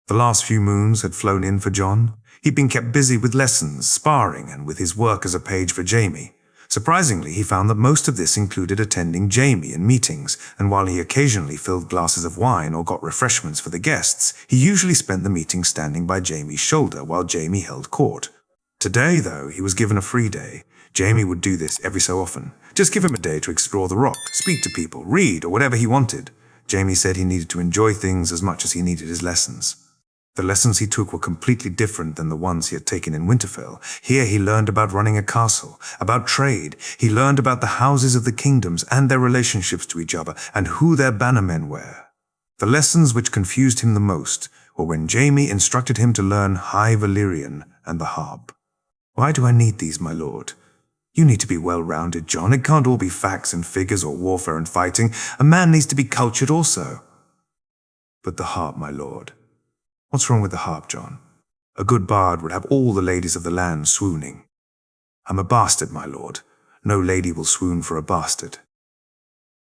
The last few moons had flown in for John. He'd been kept busy with lessons, sparring, and with his work as a page for Jamie. Surprisingly, he found that most of this included attending Jamie in meetings, and while he occasionally filled glasses of wine or got refreshments for the guests, he usually spent the meeting standing by Jamie's shoulder while Jamie held court. Today, though, he was given a free day. Jamie would do this every so often. Just give him a day to explore the rock, speak to people, read, or whatever he wanted. Jamie said he needed to enjoy things as much as he needed his lessons. The lessons he took were completely different than the ones he had taken in Winterfell. Here he learned about running a castle, about trade. He learned about the houses of the kingdoms and their relationships to each other, and who their bannermen were. The lessons which confused him the most were when Jamie instructed him to learn High Valyrian and the harp. "Why do I need these, my lord? You need to be well-rounded, John. It can't all be facts and figures or warfare and fighting. A man needs to be cultured also." "But the harp, my lord." "What's wrong with the harp, John? A good bard would have all the ladies of the land swooning." "I'm a bastard, my lord. No lady will swoon for a bastard."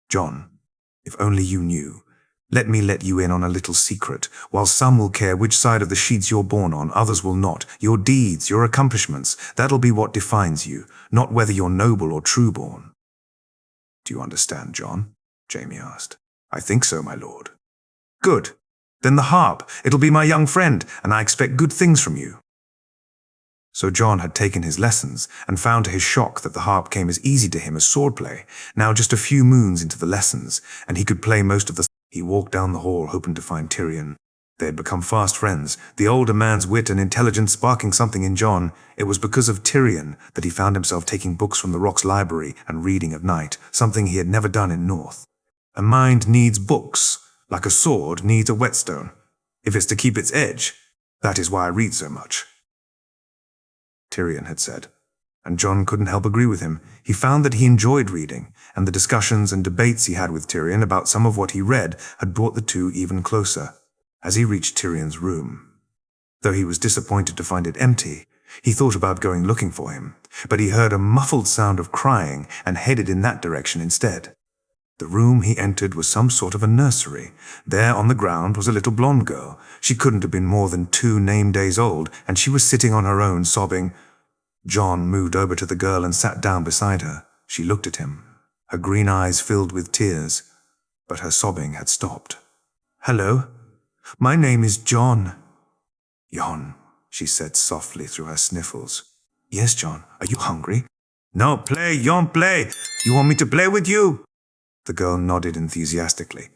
"John, if only you knew. Let me let you in on a little secret. While some will care which side of the sheets you're born on, others will not. Your deeds, your accomplishments, that'll be what defines you, not whether you're noble or true-born." "Do you understand, John?" Jamie asked. "I think so, my lord." "Good. Then the harp. It'll be my young friend, and I expect good things from you." So John had taken his lessons, and found to his shock that the harp came as easy to him as swordplay, now just a few moons into the lessons, and he could play most of the... He walked down the hall hoping to find Tyrion. They had become fast friends, the older man's wit and intelligence sparking something in John. It was because of Tyrion that he found himself taking books from the Rock's library and reading at night, something he had never done in North. A mind needs books, like a sword needs a whetstone. If it's to keep its edge, that is why I read so much. Tyrion had said, and John couldn't help agree with him. He found that he enjoyed reading, and the discussions and debates he had with Tyrion about some of what he read had brought the two even closer. As he reached Tyrion's room, though he was disappointed to find it empty, he thought about going looking for him, but he heard a muffled sound of crying and headed in that direction instead. The room he entered was some sort of a nursery. There on the ground was a little blonde girl. She couldn't have been more than 2 name days old, and she was sitting on her own, sobbing. John moved over to the girl and sat down beside her. She looked at him, her green eyes filled with tears, but her sobbing had stopped. "Hello, my name is John." "Jon," she said softly through her sniffles. "Yes, John, are you hungry?" "No, play, Jon, play. You want me to play with you?" The girl nodded enthusiastically.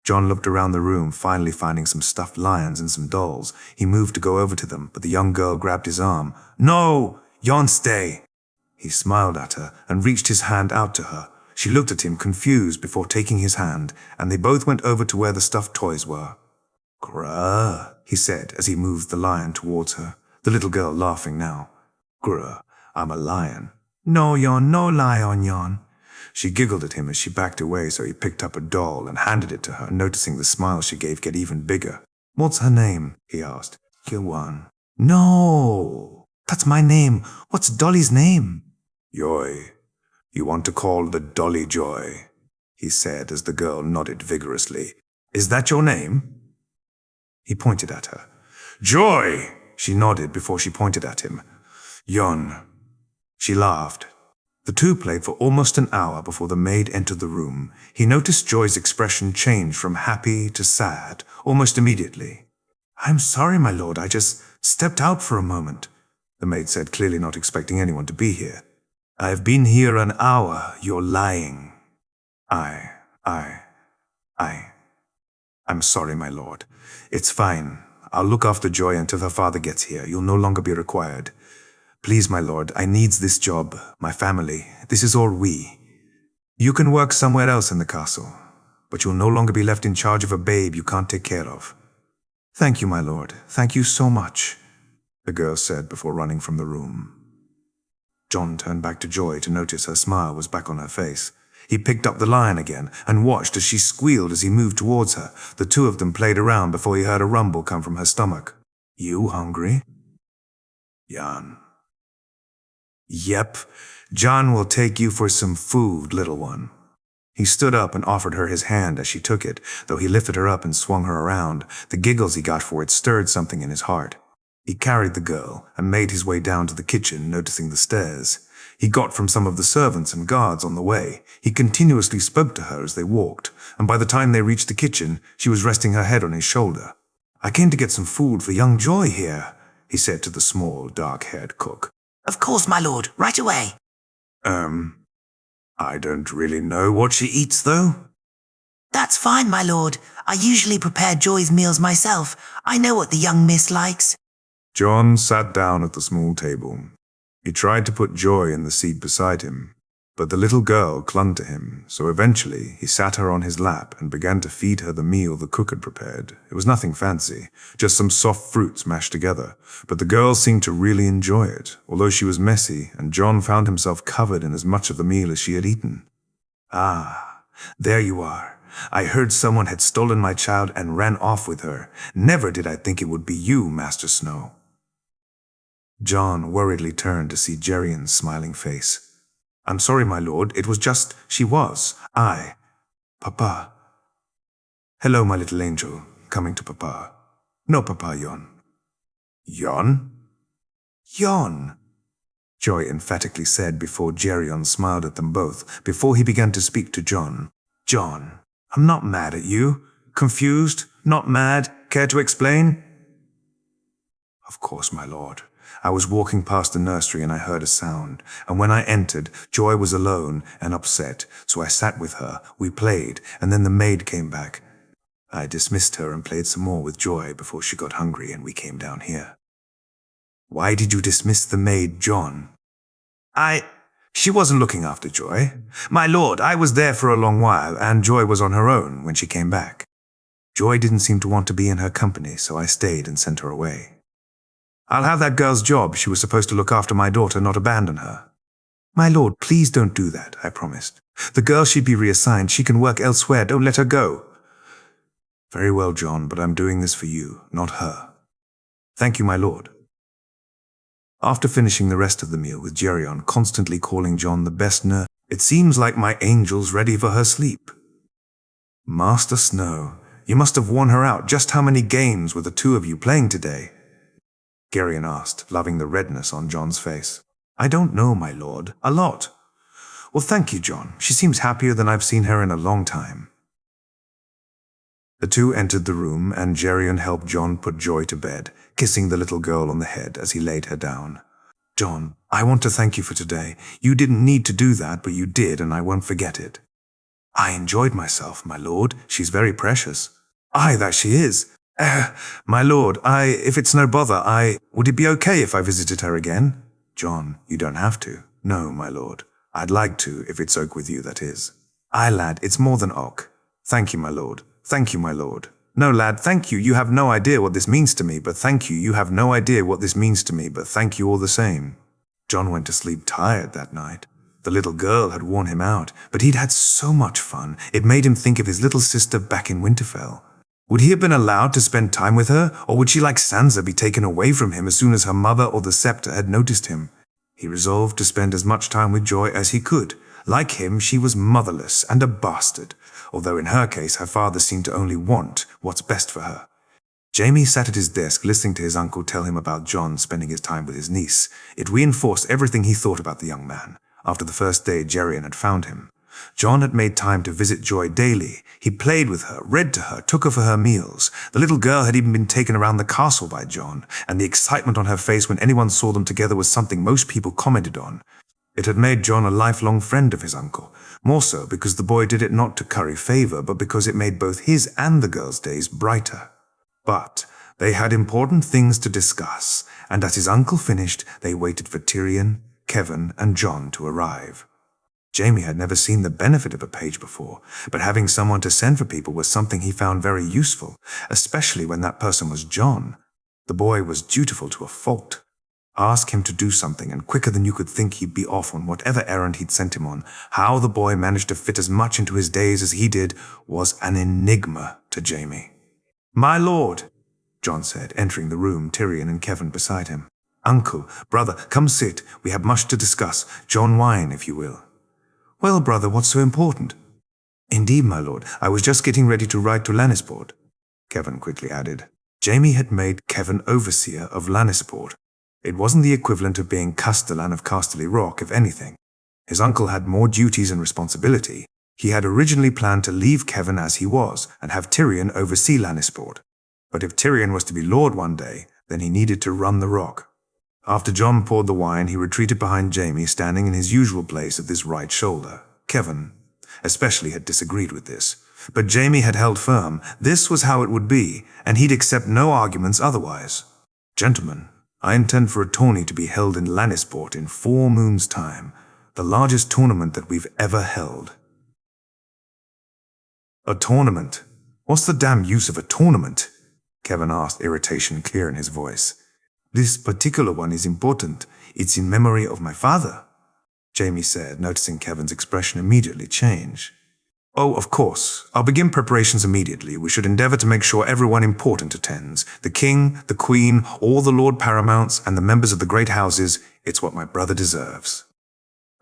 John looked around the room, finally finding some stuffed lions and some dolls. He moved to go over to them, but the young girl grabbed his arm. "No, Jon, stay." He smiled at her and reached his hand out to her. She looked at him confused before taking his hand, and they both went over to where the stuffed toys were. "Grr," he said as he moved the lion towards her, the little girl laughing now. "Grr, I'm a lion." "No, Jon, no lion, Jon." She giggled at him as she backed away, so he picked up a doll and handed it to her, noticing the smile she gave get even bigger. "What's her name?" he asked. "Kilwan." "No, that's my name. What's Dolly's name?" "Joy. You want to call the Dolly Joy," he said as the girl nodded vigorously. "Is that your name?" He pointed at her. "Joy!" She nodded before she pointed at him. "Jon." She laughed. The two played for almost an hour before the maid entered the room. He noticed Joy's expression change from happy to sad almost immediately. "I'm sorry, my lord, I just stepped out for a moment," the maid said, clearly not expecting anyone to be here. "I've been here an hour. You're lying." I'm sorry, my lord. It's fine. I'll look after Joy until her father gets here. You'll no longer be required. Please, my lord, I needs this job, my family. This is all we. You can work somewhere else in the castle, but you'll no longer be left in charge of a babe you can't take care of." "Thank you, my lord. Thank you so much," the girl said before running from the room. John turned back to Joy to notice her smile was back on her face. He picked up the lion again and watched as she squealed as he moved towards her. The two of them played around before he heard a rumble come from her stomach. "You hungry?" "Jon." "Yep, Jon will take you for some food, little one." He stood up and offered her his hand as she took it, though he lifted her up and swung her around. The giggles he got for it stirred something in his heart. He carried the girl and made his way down to the kitchen, noticing the stares he got from some of the servants and guards on the way. He continuously spoke to her as they walked, and by the time they reached the kitchen, she was resting her head on his shoulder. "I came to get some food for young Joy here," he said to the small, dark-haired cook. "Of course, my lord, right away." I don't really know what she eats, though." "That's fine, my lord. I usually prepare Joy's meals myself. I know what the young miss likes." John sat down at the small table. He tried to put Joy in the seat beside him, but the little girl clung to him, so eventually he sat her on his lap and began to feed her the meal the cook had prepared. It was nothing fancy, just some soft fruits mashed together, but the girl seemed to really enjoy it, although she was messy, and John found himself covered in as much of the meal as she had eaten. "Ah, there you are. I heard someone had stolen my child and ran off with her. Never did I think it would be you, Master Snow." John worriedly turned to see Gerion's smiling face. "I'm sorry, my lord. It was just she was. Papa." "Hello, my little angel. Coming to Papa." "No, Papa, Jon." "Jon?" "Jon," Joy emphatically said before Gerion smiled at them both, before he began to speak to John. "John, I'm not mad at you. Confused? Not mad? Care to explain?" "Of course, my lord. I was walking past the nursery and I heard a sound, and when I entered, Joy was alone and upset, so I sat with her, we played, and then the maid came back. I dismissed her and played some more with Joy before she got hungry and we came down here." "Why did you dismiss the maid, John?" She wasn't looking after Joy. My lord, I was there for a long while, and Joy was on her own when she came back. Joy didn't seem to want to be in her company, so I stayed and sent her away. I'll have that girl's job. She was supposed to look after my daughter, not abandon her." "My lord, please don't do that," I promised. "The girl should be reassigned. She can work elsewhere. Don't let her go." "Very well, John, but I'm doing this for you, not her." "Thank you, my lord." After finishing the rest of the meal with Gerion constantly calling John the best nurse, "It seems like my angel's ready for her sleep." "Master Snow, you must have worn her out. Just how many games were the two of you playing today?" Gerion asked, loving the redness on John's face. "I don't know, my lord. A lot." "Well, thank you, John. She seems happier than I've seen her in a long time." The two entered the room, and Gerion helped John put Joy to bed, kissing the little girl on the head as he laid her down. "John, I want to thank you for today. You didn't need to do that, but you did, and I won't forget it." "I enjoyed myself, my lord. She's very precious." "Aye, that she is. My lord, if it's no bother, would it be okay if I visited her again?" "John, you don't have to." "No, my lord. I'd like to, if it's oak with you, that is." "Aye, lad, it's more than oak." "Thank you, my lord. Thank you, my lord." "No, lad, thank you. You have no idea what this means to me, but thank you. You have no idea what this means to me, but thank you all the same." John went to sleep tired that night. The little girl had worn him out, but he'd had so much fun. It made him think of his little sister back in Winterfell. Would he have been allowed to spend time with her, or would she, like Sansa, be taken away from him as soon as her mother or the scepter had noticed him? He resolved to spend as much time with Joy as he could. Like him, she was motherless and a bastard, although in her case her father seemed to only want what's best for her. Jaime sat at his desk listening to his uncle tell him about John spending his time with his niece. It reinforced everything he thought about the young man. After the first day Gerion had found him, John had made time to visit Joy daily. He played with her, read to her, took her for her meals. The little girl had even been taken around the castle by John, and the excitement on her face when anyone saw them together was something most people commented on. It had made John a lifelong friend of his uncle, more so because the boy did it not to curry favor, but because it made both his and the girl's days brighter. But they had important things to discuss, and as his uncle finished, they waited for Tyrion, Kevin, and John to arrive. Jaime had never seen the benefit of a page before, but having someone to send for people was something he found very useful, especially when that person was John. The boy was dutiful to a fault. Ask him to do something, and quicker than you could think he'd be off on whatever errand he'd sent him on. How the boy managed to fit as much into his days as he did was an enigma to Jaime. "My lord," John said, entering the room, Tyrion and Kevin beside him. "Uncle, brother, come sit. We have much to discuss. John wine, if you will." "Well, brother, what's so important?" Indeed, my lord, I was just getting ready to ride to Lannisport, Kevin quickly added. Jaime had made Kevin overseer of Lannisport. It wasn't the equivalent of being Castellan of Casterly Rock, if anything. His uncle had more duties and responsibility. He had originally planned to leave Kevin as he was and have Tyrion oversee Lannisport. But if Tyrion was to be lord one day, then he needed to run the rock. After Jon poured the wine, he retreated behind Jaime, standing in his usual place at his right shoulder. Kevin, especially, had disagreed with this. But Jaime had held firm. This was how it would be, and he'd accept no arguments otherwise. Gentlemen, I intend for a tourney to be held in Lannisport in 4 moons' time, the largest tournament that we've ever held. A tournament? What's the damn use of a tournament? Kevin asked, irritation clear in his voice. This particular one is important. It's in memory of my father, Jaime said, noticing Kevin's expression immediately change. Oh, of course. I'll begin preparations immediately. We should endeavor to make sure everyone important attends. The king, the queen, all the lord paramounts, and the members of the great houses. It's what my brother deserves.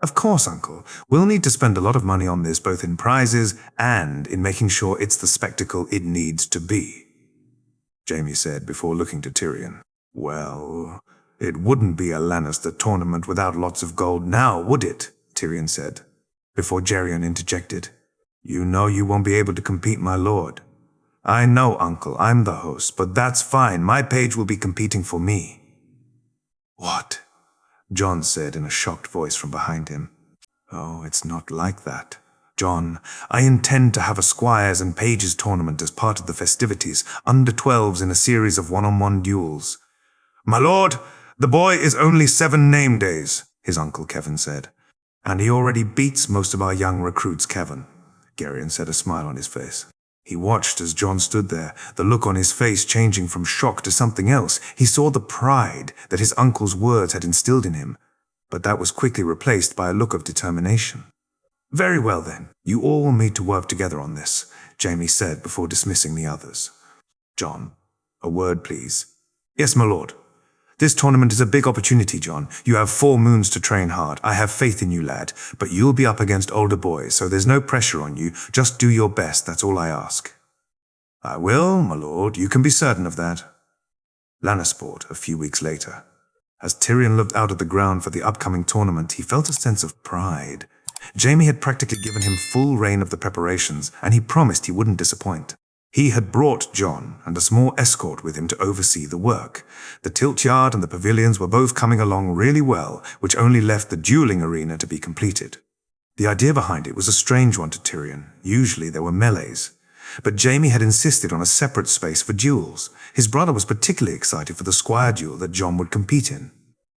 Of course, uncle. We'll need to spend a lot of money on this, both in prizes and in making sure it's the spectacle it needs to be, Jaime said before looking to Tyrion. Well, it wouldn't be a Lannister tournament without lots of gold now, would it? Tyrion said, before Geryon interjected. You know you won't be able to compete, my lord. I know, uncle, I'm the host, but that's fine. My page will be competing for me. What? Jon said in a shocked voice from behind him. Oh, it's not like that. Jon, I intend to have a squires and pages tournament as part of the festivities, under 12s in a series of one-on-one duels. My lord, the boy is only 7 name days, his uncle Kevin said. And he already beats most of our young recruits, Kevin, Geryon said, a smile on his face. He watched as Jon stood there, the look on his face changing from shock to something else. He saw the pride that his uncle's words had instilled in him, but that was quickly replaced by a look of determination. Very well then, you all will meet to work together on this, Jaime said before dismissing the others. Jon, a word please. Yes, my lord. This tournament is a big opportunity, Jon. You have 4 moons to train hard. I have faith in you, lad. But you'll be up against older boys, so there's no pressure on you. Just do your best, that's all I ask. I will, my lord. You can be certain of that. Lannisport, a few weeks later. As Tyrion looked out at the ground for the upcoming tournament, he felt a sense of pride. Jaime had practically given him full reign of the preparations, and he promised he wouldn't disappoint. He had brought Jon and a small escort with him to oversee the work. The tilt yard and the pavilions were both coming along really well, which only left the dueling arena to be completed. The idea behind it was a strange one to Tyrion. Usually there were melees. But Jaime had insisted on a separate space for duels. His brother was particularly excited for the squire duel that Jon would compete in.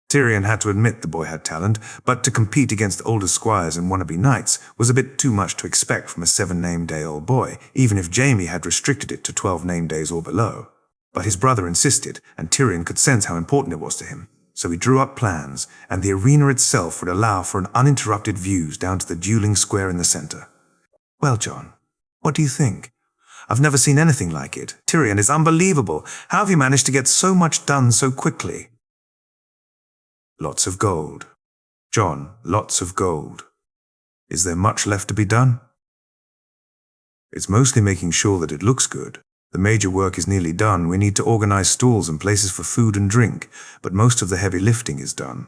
Tyrion had to admit the boy had talent, but to compete against older squires and wannabe knights was a bit too much to expect from a 7-name-day-old boy, even if Jaime had restricted it to 12 name days or below. But his brother insisted, and Tyrion could sense how important it was to him. So he drew up plans, and the arena itself would allow for an uninterrupted views down to the dueling square in the center. Well, Jon, what do you think? I've never seen anything like it. Tyrion is unbelievable. How have you managed to get so much done so quickly? Lots of gold. Jon, lots of gold. Is there much left to be done? It's mostly making sure that it looks good. The major work is nearly done. We need to organize stalls and places for food and drink, but most of the heavy lifting is done.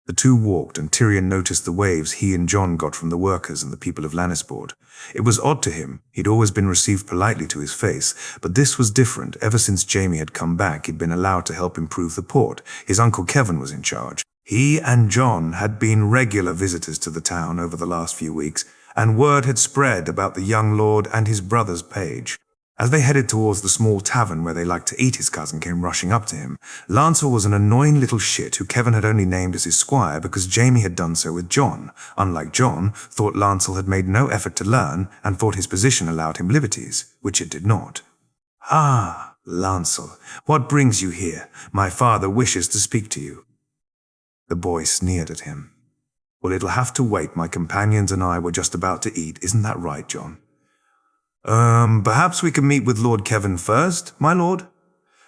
The two walked, and Tyrion noticed the waves he and Jon got from the workers and the people of Lannisport. It was odd to him. He'd always been received politely to his face, but this was different. Ever since Jaime had come back, he'd been allowed to help improve the port. His uncle Kevin was in charge. He and Jon had been regular visitors to the town over the last few weeks, and word had spread about the young lord and his brother's page. As they headed towards the small tavern where they liked to eat, his cousin came rushing up to him. Lancel was an annoying little shit who Kevin had only named as his squire because Jaime had done so with Jon. Unlike Jon, thought Lancel had made no effort to learn and thought his position allowed him liberties, which it did not. Ah, Lancel, what brings you here? My father wishes to speak to you. The boy sneered at him. Well, it'll have to wait. My companions and I were just about to eat. Isn't that right, Jon? Perhaps we can meet with Lord Kevin first, my lord?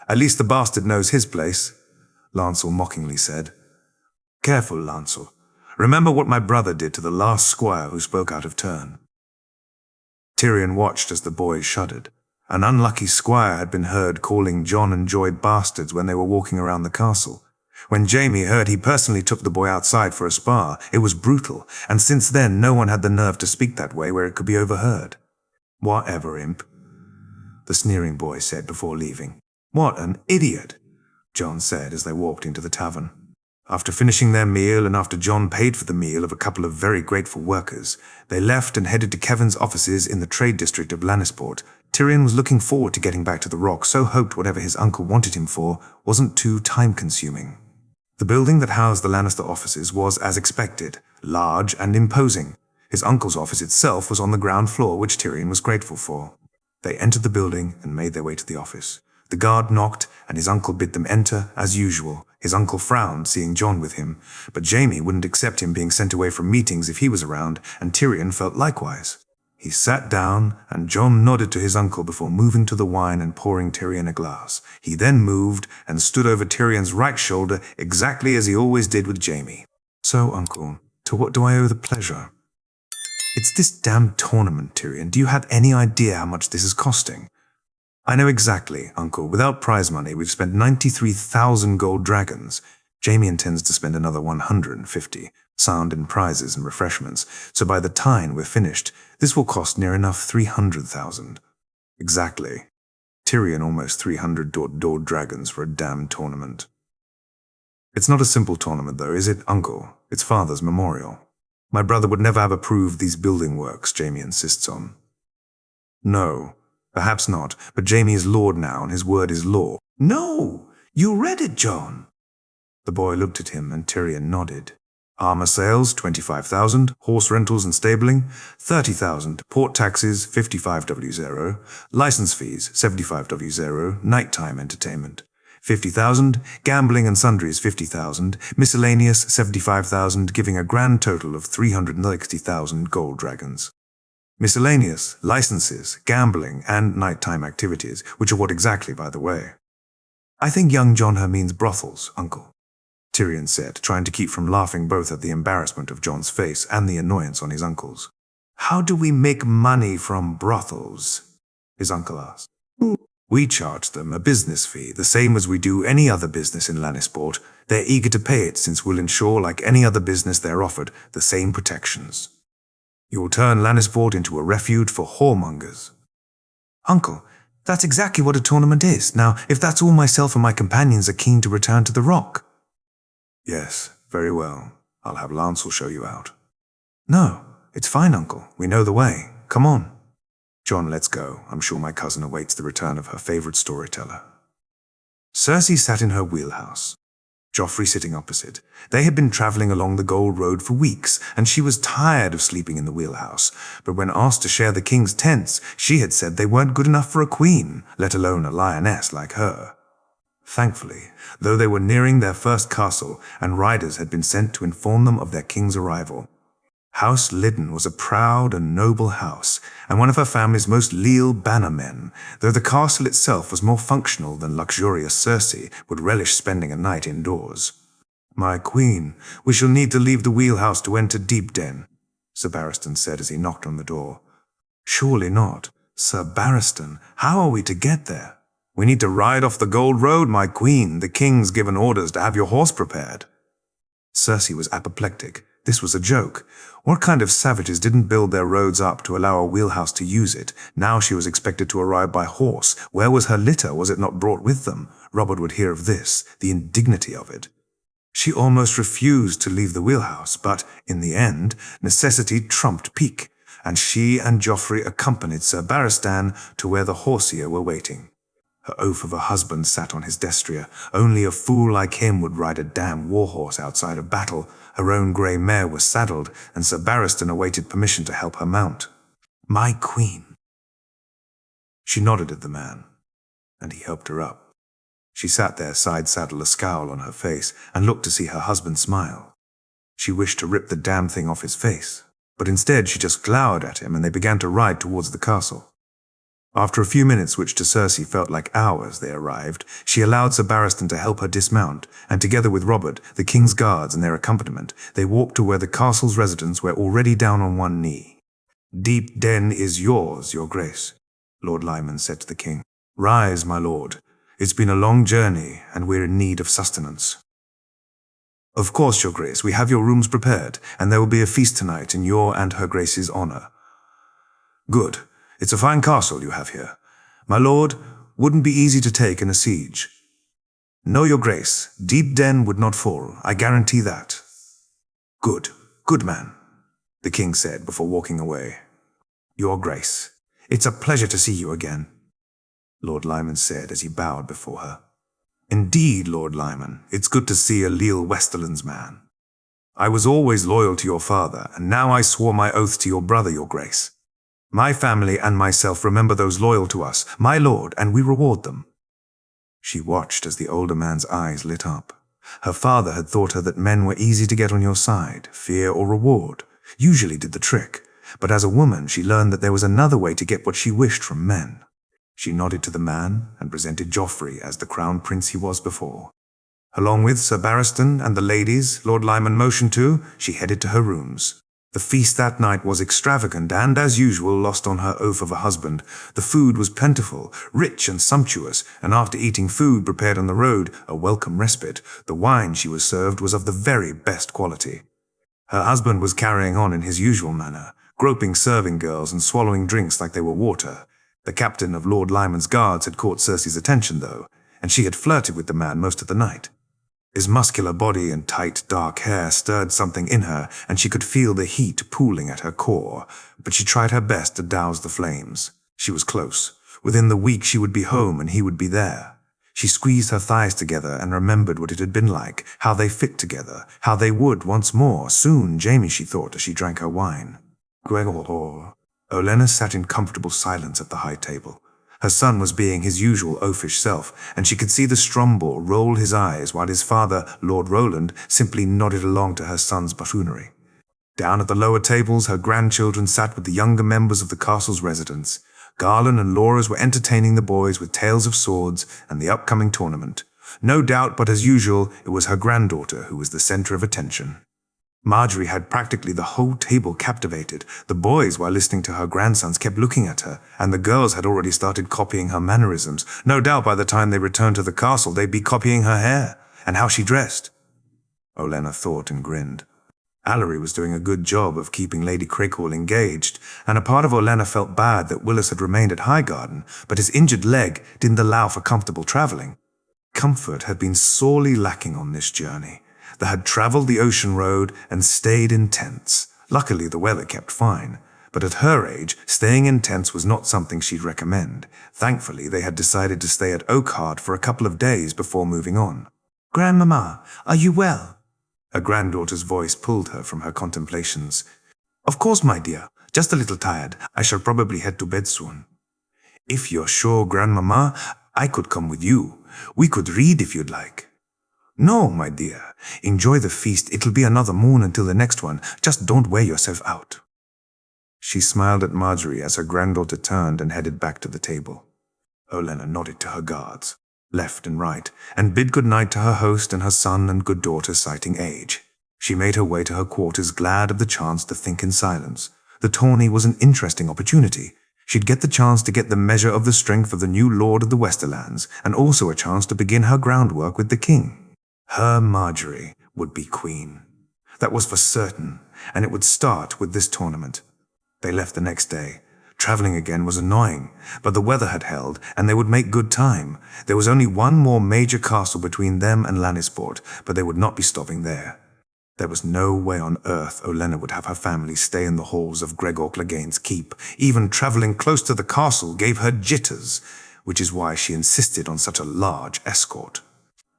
At least the bastard knows his place, Lancel mockingly said. Careful, Lancel. Remember what my brother did to the last squire who spoke out of turn. Tyrion watched as the boys shuddered. An unlucky squire had been heard calling Jon and Joy bastards when they were walking around the castle. When Jaime heard, he personally took the boy outside for a spar. It was brutal, and since then no one had the nerve to speak that way where it could be overheard. "Whatever, imp," the sneering boy said before leaving. "What an idiot," Jon said as they walked into the tavern. After finishing their meal and after Jon paid for the meal of a couple of very grateful workers, they left and headed to Kevin's offices in the trade district of Lannisport. Tyrion was looking forward to getting back to the Rock, so hoped whatever his uncle wanted him for wasn't too time-consuming. The building that housed the Lannister offices was, as expected, large and imposing. His uncle's office itself was on the ground floor, which Tyrion was grateful for. They entered the building and made their way to the office. The guard knocked, and his uncle bid them enter, as usual. His uncle frowned, seeing Jon with him, but Jaime wouldn't accept him being sent away from meetings if he was around, and Tyrion felt likewise. He sat down, and Jon nodded to his uncle before moving to the wine and pouring Tyrion a glass. He then moved and stood over Tyrion's right shoulder, exactly as he always did with Jaime. "So, uncle, to what do I owe the pleasure?" "It's this damned tournament, Tyrion. Do you have any idea how much this is costing?" "I know exactly, uncle. Without prize money, we've spent 93,000 gold dragons. Jaime intends to spend another 150, sound in prizes and refreshments, so by the time we're finished, this will cost near enough 300,000. "Exactly. Tyrion almost 300 gold dragons for a damned tournament." "It's not a simple tournament, though, is it, uncle? It's father's memorial. My brother would never have approved these building works Jaime insists on." "No. Perhaps not, but Jaime is lord now, and his word is law." "No! You read it, Jon!" The boy looked at him, and Tyrion nodded. "Armor sales, 25,000. Horse rentals and stabling, 30,000. Port taxes, 55W0. License fees, 75W0. Nighttime entertainment, 50,000. Gambling and sundries, 50,000. Miscellaneous, 75,000, giving a grand total of 360,000 gold dragons. Miscellaneous, licenses, gambling, and nighttime activities, which are what exactly, by the way?" "I think young Jon her means brothels, uncle," Tyrion said, trying to keep from laughing both at the embarrassment of Jon's face and the annoyance on his uncle's. "How do we make money from brothels?" his uncle asked. "We charge them a business fee, the same as we do any other business in Lannisport. They're eager to pay it, since we'll ensure, like any other business they're offered, the same protections. You will turn Lannisport into a refuge for whoremongers." "Uncle, that's exactly what a tournament is. Now, if that's all myself and my companions are keen to return to the Rock." "Yes, very well. I'll have Lancel show you out." "No, it's fine, uncle. We know the way. Come on." "Jon, let's go. I'm sure my cousin awaits the return of her favorite storyteller." Cersei sat in her wheelhouse, Joffrey sitting opposite. They had been traveling along the Gold Road for weeks, and she was tired of sleeping in the wheelhouse. But when asked to share the king's tents, she had said they weren't good enough for a queen, let alone a lioness like her. Thankfully, though they were nearing their first castle, and riders had been sent to inform them of their king's arrival. House Liddon was a proud and noble house, and one of her family's most leal bannermen, though the castle itself was more functional than luxurious Cersei would relish spending a night indoors. "My queen, we shall need to leave the wheelhouse to enter Deepden," Sir Barristan said as he knocked on the door. "Surely not. Sir Barristan, how are we to get there?" "We need to ride off the Gold Road, my queen. The king's given orders to have your horse prepared." Cersei was apoplectic. This was a joke. What kind of savages didn't build their roads up to allow a wheelhouse to use it? Now she was expected to arrive by horse. Where was her litter? Was it not brought with them? Robert would hear of this, the indignity of it. She almost refused to leave the wheelhouse, but, in the end, necessity trumped pique, and she and Joffrey accompanied Sir Barristan to where the horsear were waiting. Her oaf of a husband sat on his destrier. Only a fool like him would ride a damn warhorse outside of battle. Her own grey mare was saddled, and Sir Barristan awaited permission to help her mount. "My queen." She nodded at the man, and he helped her up. She sat there side-saddle, a scowl on her face, and looked to see her husband smile. She wished to rip the damn thing off his face, but instead she just glowered at him, and they began to ride towards the castle. After a few minutes, which to Cersei felt like hours, they arrived. She allowed Sir Barristan to help her dismount, and together with Robert, the king's guards and their accompaniment, they walked to where the castle's residents were already down on one knee. Deep Den is yours, your grace, Lord Lyman said to the king. Rise, my lord. It's been a long journey, and we're in need of sustenance. Of course, your grace, we have your rooms prepared, and there will be a feast tonight in your and her grace's honor. Good. It's a fine castle you have here. My lord, wouldn't be easy to take in a siege. No, your grace, Deep Den would not fall, I guarantee that. Good, good man, the king said before walking away. Your grace, it's a pleasure to see you again, Lord Lyman said as he bowed before her. Indeed, Lord Lyman, it's good to see a leal Westerlands man. I was always loyal to your father, and now I swore my oath to your brother, your grace. My family and myself remember those loyal to us, my lord, and we reward them. She watched as the older man's eyes lit up. Her father had taught her that men were easy to get on your side. Fear or reward usually did the trick. But as a woman, she learned that there was another way to get what she wished from men. She nodded to the man and presented Joffrey as the crown prince he was before. Along with Sir Barristan and the ladies Lord Lyman motioned to, she headed to her rooms. The feast that night was extravagant and, as usual, lost on her oath of a husband. The food was plentiful, rich and sumptuous, and after eating food prepared on the road, a welcome respite, the wine she was served was of the very best quality. Her husband was carrying on in his usual manner, groping serving girls and swallowing drinks like they were water. The captain of Lord Lyman's guards had caught Cersei's attention, though, and she had flirted with the man most of the night. His muscular body and tight, dark hair stirred something in her, and she could feel the heat pooling at her core, but she tried her best to douse the flames. She was close. Within the week she would be home and he would be there. She squeezed her thighs together and remembered what it had been like, how they fit together, how they would once more. Soon, Jaime, she thought as she drank her wine. Gregor. Olenna sat in comfortable silence at the high table. Her son was being his usual oafish self, and she could see the Strombo roll his eyes while his father, Lord Roland, simply nodded along to her son's buffoonery. Down at the lower tables, her grandchildren sat with the younger members of the castle's residents. Garland and Loras were entertaining the boys with tales of swords and the upcoming tournament. No doubt, but as usual, it was her granddaughter who was the center of attention. Marjorie had practically the whole table captivated. The boys, while listening to her grandsons, kept looking at her, and the girls had already started copying her mannerisms. No doubt by the time they returned to the castle, they'd be copying her hair, and how she dressed. Olenna thought and grinned. Allery was doing a good job of keeping Lady Craighall engaged, and a part of Olenna felt bad that Willis had remained at Highgarden, but his injured leg didn't allow for comfortable traveling. Comfort had been sorely lacking on this journey. They had travelled the ocean road and stayed in tents. Luckily, the weather kept fine, but at her age, staying in tents was not something she'd recommend. Thankfully, they had decided to stay at Oakhart for a couple of days before moving on. "Grandmamma, are you well?" Her granddaughter's voice pulled her from her contemplations. "Of course, my dear. Just a little tired. I shall probably head to bed soon." "If you're sure, Grandmamma, I could come with you. We could read if you'd like." "No, my dear. Enjoy the feast. It'll be another moon until the next one. Just don't wear yourself out." She smiled at Marjorie as her granddaughter turned and headed back to the table. Olenna nodded to her guards, left and right, and bid good night to her host and her son and good daughter, citing age. She made her way to her quarters, glad of the chance to think in silence. The tourney was an interesting opportunity. She'd get the chance to get the measure of the strength of the new Lord of the Westerlands, and also a chance to begin her groundwork with the king. Her Marjorie would be queen. That was for certain, and it would start with this tournament. They left the next day. Traveling again was annoying, but the weather had held, and they would make good time. There was only one more major castle between them and Lannisport, but they would not be stopping there. There was no way on earth Olenna would have her family stay in the halls of Gregor Clegane's keep. Even traveling close to the castle gave her jitters, which is why she insisted on such a large escort.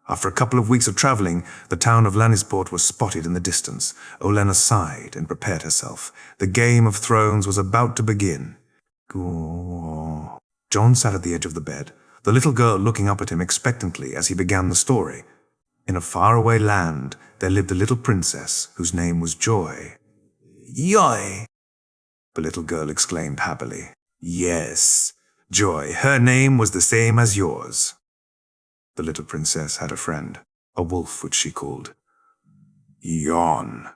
After a couple of weeks of traveling, the town of Lannisport was spotted in the distance. Olenna sighed and prepared herself. The Game of Thrones was about to begin. Jon sat at the edge of the bed, the little girl looking up at him expectantly as he began the story. In a faraway land, there lived a little princess whose name was Joy. "Joy!" the little girl exclaimed happily. "Yes, Joy. Her name was the same as yours." The little princess had a friend, a wolf which she called Jon.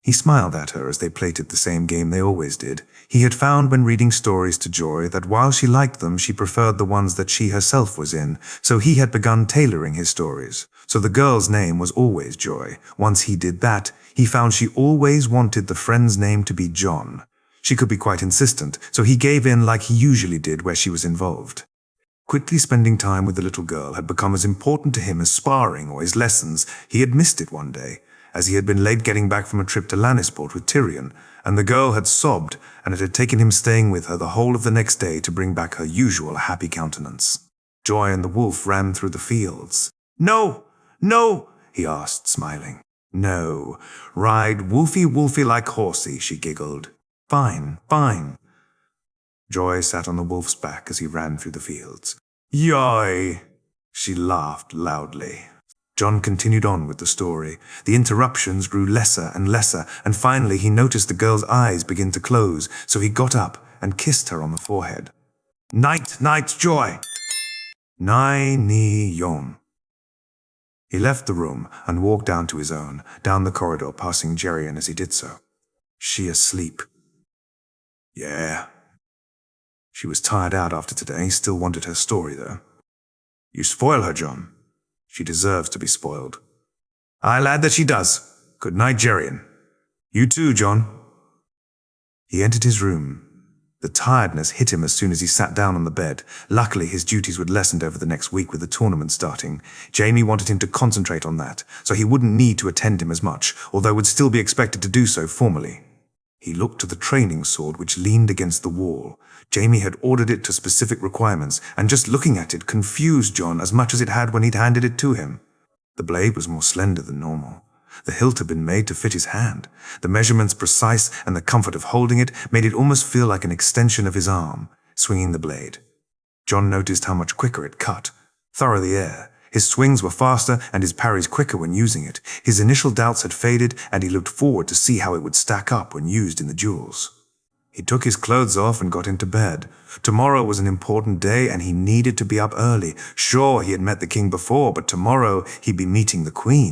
He smiled at her as they played the same game they always did. He had found when reading stories to Joy that while she liked them, she preferred the ones that she herself was in, so he had begun tailoring his stories. So the girl's name was always Joy. Once he did that, he found she always wanted the friend's name to be John. She could be quite insistent, so he gave in like he usually did where she was involved. Quickly spending time with the little girl had become as important to him as sparring or his lessons. He had missed it one day, as he had been late getting back from a trip to Lannisport with Tyrion, and the girl had sobbed, and it had taken him staying with her the whole of the next day to bring back her usual happy countenance. Joy and the wolf ran through the fields. "No! No!" he asked, smiling. "No. Ride woofy like horsey," she giggled. "Fine, fine." Joy sat on the wolf's back as he ran through the fields. "Yoy!" She laughed loudly. John continued on with the story. The interruptions grew lesser and lesser, and finally he noticed the girl's eyes begin to close, so he got up and kissed her on the forehead. "Night, night, Joy!" "Nai ni yon." He left the room and walked down to his own, down the corridor, passing Jerian as he did so. "She asleep?" "Yeah." She was tired out after today, still wanted her story, though. "You spoil her, John. She deserves to be spoiled." "Aye, lad, that she does. Good night, Jerian." "You too, John." He entered his room. The tiredness hit him as soon as he sat down on the bed. Luckily, his duties would lessen over the next week with the tournament starting. Jaime wanted him to concentrate on that, so he wouldn't need to attend him as much, although would still be expected to do so formally. He looked to the training sword which leaned against the wall. Jaime had ordered it to specific requirements, and just looking at it confused John as much as it had when he'd handed it to him. The blade was more slender than normal. The hilt had been made to fit his hand. The measurements precise, and the comfort of holding it made it almost feel like an extension of his arm, swinging the blade. John noticed how much quicker it cut. Thorough the air. His swings were faster and his parries quicker when using it. His initial doubts had faded, and he looked forward to see how it would stack up when used in the duels. He took his clothes off and got into bed. Tomorrow was an important day, and he needed to be up early. Sure, he had met the king before, but tomorrow he'd be meeting the queen.